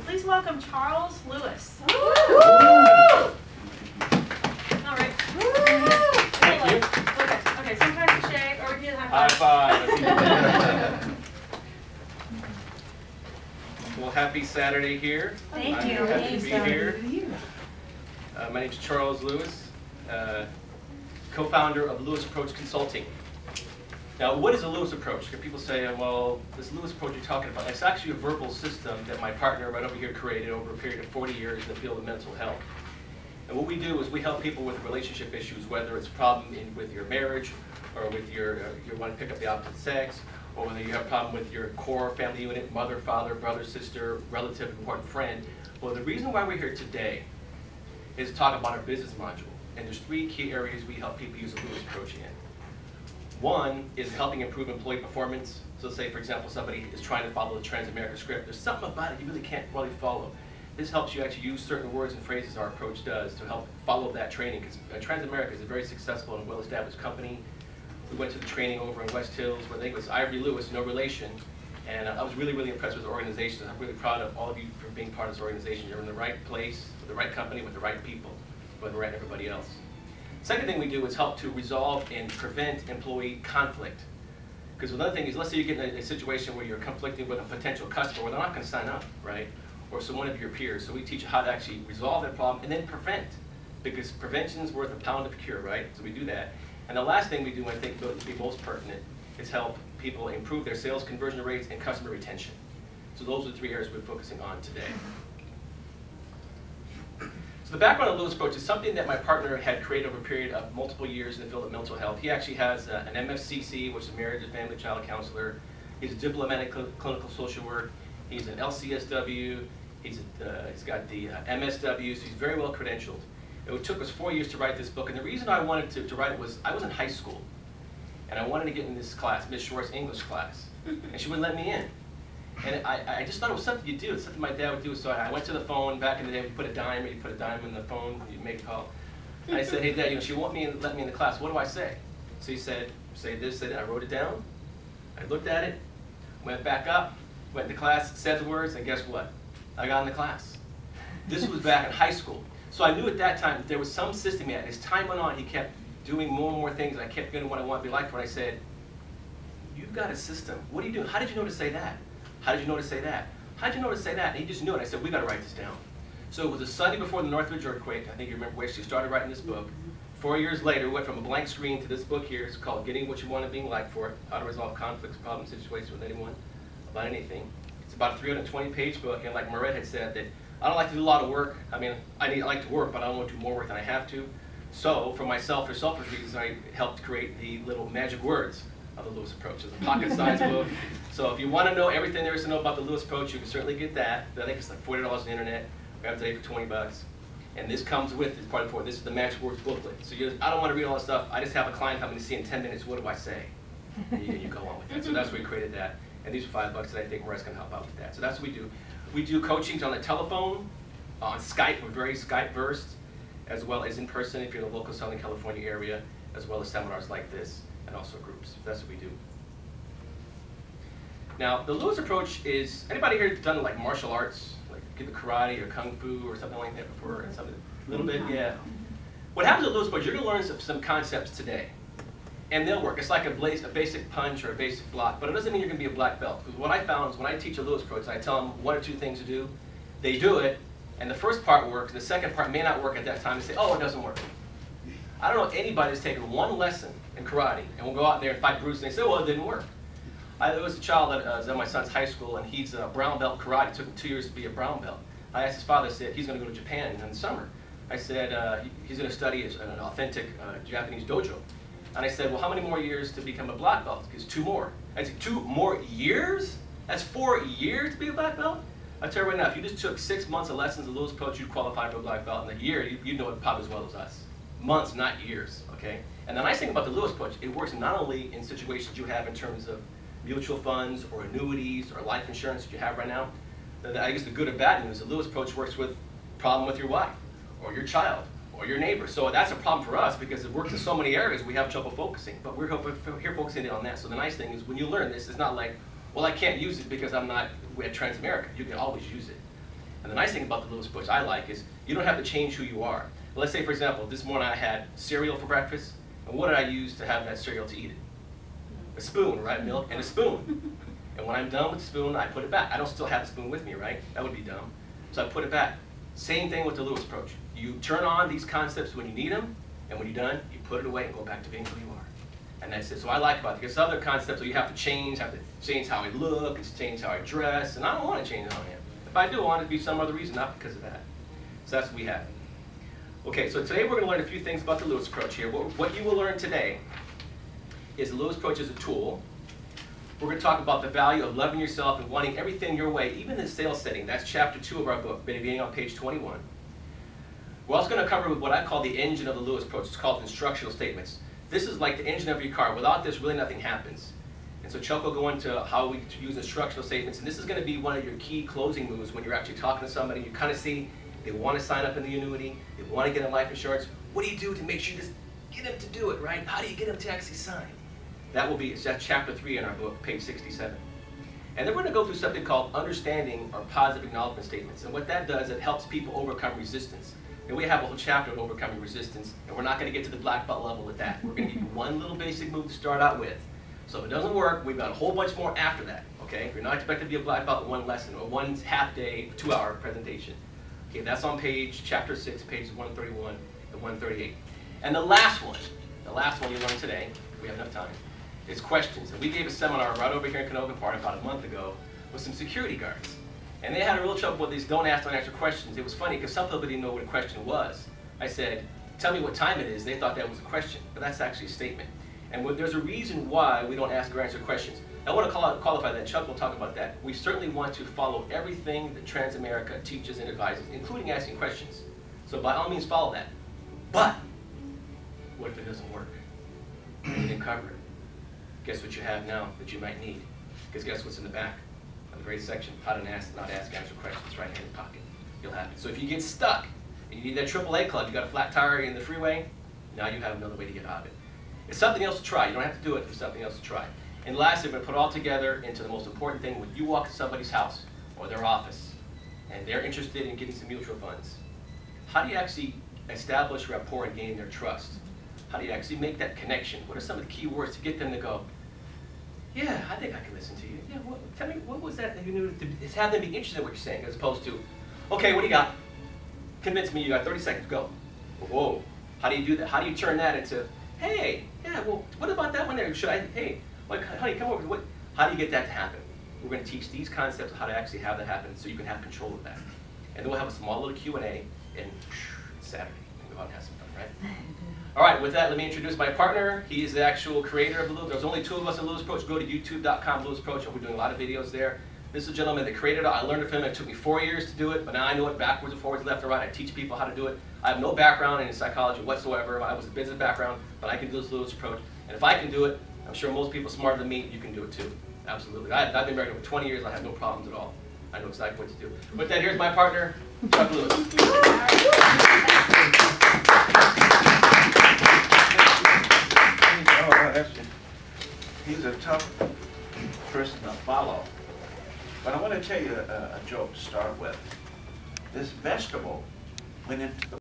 Please welcome Charles Lewis. Woo! All right. Thank you. Okay, sometimes a shake, or we can High five. Well, happy Saturday here. Thank I'm you. happy to be here. My name is Charles Lewis, co-founder of Lewis Approach Consulting. Now, what is a Lewis Approach? People say, well, this Lewis Approach you're talking about, it's actually a verbal system that my partner right over here created over a period of 40 years in the field of mental health. And what we do is we help people with relationship issues, whether it's a problem with your marriage, or with you want to pick up the opposite sex, or whether you have a problem with your core family unit, mother, father, brother, sister, relative, important friend. Well, the reason why we're here today is to talk about our business module. And there's 3 key areas we help people use a Lewis Approach in. One is helping improve employee performance. So say, for example, somebody is trying to follow the Transamerica script. There's something about it you really can't really follow. This helps you actually use certain words and phrases our approach does to help follow that training. Because Transamerica is a very successful and well-established company. We went to the training over in West Hills where I think it was Ivory Lewis, no relation. And I was really, really impressed with the organization. I'm really proud of all of you for being part of this organization. You're in the right place, with the right company, with the right people, with the right everybody else. Second thing we do is help to resolve and prevent employee conflict. Because another thing is, let's say you get in a situation where you're conflicting with a potential customer where they're not going to sign up, right? Or so one of your peers. So we teach you how to actually resolve that problem and then prevent. Because prevention is worth a pound of cure, right? So we do that. And the last thing we do, I think, to be most pertinent, is help people improve their sales conversion rates and customer retention. So those are the 3 areas we're focusing on today. So the background of Lewis Approach is something that my partner had created over a period of multiple years in the field of mental health. He actually has an MFCC, which is Marriage and Family Child Counselor. He's a diplomatic clinical social work. He's an LCSW. He's got the MSW, so he's very well credentialed. It took us 4 years to write this book, and the reason I wanted to write it was I was in high school, and I wanted to get in this class, Miss Short's English class, and she wouldn't let me in. And I just thought it was something you do. It's something my dad would do. So I went to the phone. Back in the day, you put a dime in the phone, you make a call. And I said, hey, Dad, she won't let me in the class. What do I say? So he said, say this, say that. I wrote it down. I looked at it, went back up, went to class, said the words, and guess what? I got in the class. This was back in high school. So I knew at that time that there was some system yet. As time went on, he kept doing more and more things. I kept getting what I wanted to be like for it. I said, you've got a system. What are you doing? How did you know to say that? How did you know to say that? How did you know to say that? And he just knew it. I said, we got to write this down. So it was a Sunday before the Northridge earthquake. I think you remember where she started writing this book. 4 years later, we went from a blank screen to this book here. It's called Getting What You Want and Being Like For It, How to Resolve Conflicts, Problems, Situations with Anyone, about anything. It's about a 320-page book, and like Moret had said, that I don't like to do a lot of work. I mean, I like to work, but I don't want to do more work than I have to. So for myself, for selfish reasons, I helped create the little magic words of the Lewis Approach. It's a pocket-sized book. So if you want to know everything there is to know about the Lewis Approach, you can certainly get that. I think it's like $40 on the internet. We have it today for 20 bucks. And this comes with, it's part of it. This is the magic words booklet. So I don't want to read all that stuff. I just have a client come in to see in 10 minutes, what do I say? And you go on with that. So that's why we created that. And these are $5 that I think Moret's going to help out with that. So that's what we do. We do coachings on the telephone, on Skype. We're very Skype versed, as well as in person if you're in the local Southern California area, as well as seminars like this, and also groups. That's what we do. Now, the Lewis Approach is, anybody here done like martial arts, like give the karate or kung fu or something like that before? Something, a little bit, yeah. What happens with Lewis Approach, you're going to learn some concepts today, and they'll work. It's like a basic punch or a basic block, but it doesn't mean you're going to be a black belt. Because what I found is when I teach a Lewis Approach, I tell them 1 or 2 things to do. They do it, and the first part works, and the second part may not work at that time. They say, oh, it doesn't work. I don't know anybody that's taken 1 lesson in karate and will go out there and fight Bruce, and they say, well, it didn't work. There was a child that was in my son's high school, and he's a brown belt karate. It took him 2 years to be a brown belt. I asked his father, I said, he's going to go to Japan in the summer. I said, he's going to study an authentic Japanese dojo. And I said, well, how many more years to become a black belt? Because 2 more. I said, 2 more years? That's 4 years to be a black belt? I tell you right now, if you just took 6 months of lessons of Lewis Approach, you'd qualify for a black belt. In a year, you'd know it probably as well as us. Months, not years, okay? And the nice thing about the Lewis Approach, it works not only in situations you have in terms of mutual funds or annuities or life insurance that you have right now. I guess the good or bad news, the Lewis Approach works with problem with your wife or your child or your neighbor. So that's a problem for us because it works in so many areas we have trouble focusing. But we're here focusing on that. So the nice thing is when you learn this, it's not like, well, I can't use it because I'm not at Transamerica. You can always use it. And the nice thing about the Lewis approach I like is you don't have to change who you are. Let's say, for example, this morning I had cereal for breakfast, and what did I use to have that cereal to eat it? A spoon, right? Milk and a spoon. And when I'm done with the spoon, I put it back. I don't still have the spoon with me, right? That would be dumb. So I put it back. Same thing with the Lewis approach. You turn on these concepts when you need them, and when you're done, you put it away and go back to being who you are. And that's it. So I like about it. There's other concepts where you have to change how I look, and change how I dress, and I don't want to change how I am. If I do, I want it to be some other reason, not because of that. So that's what we have. Okay, so today we're going to learn a few things about the Lewis approach here. What you will learn today is the Lewis approach is a tool. We're going to talk about the value of loving yourself and wanting everything your way, even in the sales setting. That's chapter 2 of our book, beginning on page 21. We're also going to cover what I call the engine of the Lewis approach. It's called instructional statements. This is like the engine of your car. Without this, really nothing happens. And so Chuck will go into how we use instructional statements. And this is going to be one of your key closing moves when you're actually talking to somebody. You kind of see they want to sign up in the annuity. They want to get in life insurance. What do you do to make sure you just get them to do it, right? How do you get them to actually sign? That will be that's chapter 3 in our book, page 67. And then we're going to go through something called understanding or positive acknowledgement statements. And what that does, it helps people overcome resistance. And we have a whole chapter of overcoming resistance, and we're not going to get to the black belt level with that. We're going to give you one little basic move to start out with. So if it doesn't work, we've got a whole bunch more after that, okay? You're not expected to be a black belt in one lesson or one half-day, 2-hour presentation. Okay, that's on chapter 6, pages 131 and 138. And the last one you learn today, if we have enough time, is questions. And we gave a seminar right over here in Canogan Park about a month ago with some security guards. And they had a real trouble with these don't ask, don't answer questions. It was funny because some people didn't know what a question was. I said, tell me what time it is. They thought that was a question, but that's actually a statement. And there's a reason why we don't ask or answer questions. I want to qualify that. Chuck will talk about that. We certainly want to follow everything that Transamerica teaches and advises, including asking questions. So by all means, follow that. But what if it doesn't work? We didn't cover it. Guess what you have now that you might need? Because guess what's in the back of the very section? How to ask, not ask, answer questions right in your pocket. You'll have it. So if you get stuck and you need that AAA club, you got a flat tire in the freeway, now you have another way to get out of it. It's something else to try. You don't have to do it. It's something else to try. And lastly, we're going to put it all together into the most important thing. When you walk to somebody's house or their office and they're interested in getting some mutual funds, how do you actually establish rapport and gain their trust? How do you actually make that connection? What are some of the key words to get them to go, yeah, I think I can listen to you. Yeah, tell me, what was that you knew? It's have them be interested in what you're saying as opposed to, okay, what do you got? Convince me, you got 30 seconds, go. Whoa, how do you do that? How do you turn that into, hey, yeah, well, what about that one there? Should I, hey, like, honey, come over. How do you get that to happen? We're going to teach these concepts of how to actually have that happen so you can have control of that. And then we'll have a small little Q&A, and it's Saturday. We'll go out and have some fun, right? All right, with that, let me introduce my partner. He is the actual creator of the Lewis. There's only 2 of us in Lewis Approach. Go to youtube.com Lewis Approach, and we're doing a lot of videos there. This is a gentleman that created it. I learned it from him. It took me 4 years to do it, but now I know it backwards and forwards, left and right. I teach people how to do it. I have no background in psychology whatsoever. I was a business background, but I can do this Lewis Approach. And if I can do it, I'm sure most people smarter than me, you can do it too. Absolutely. I've been married over 20 years. I have no problems at all. I know exactly what to do. With that, here's my partner, Chuck Lewis. He's a tough person to follow. But I want to tell you a joke to start with. This vegetable went into the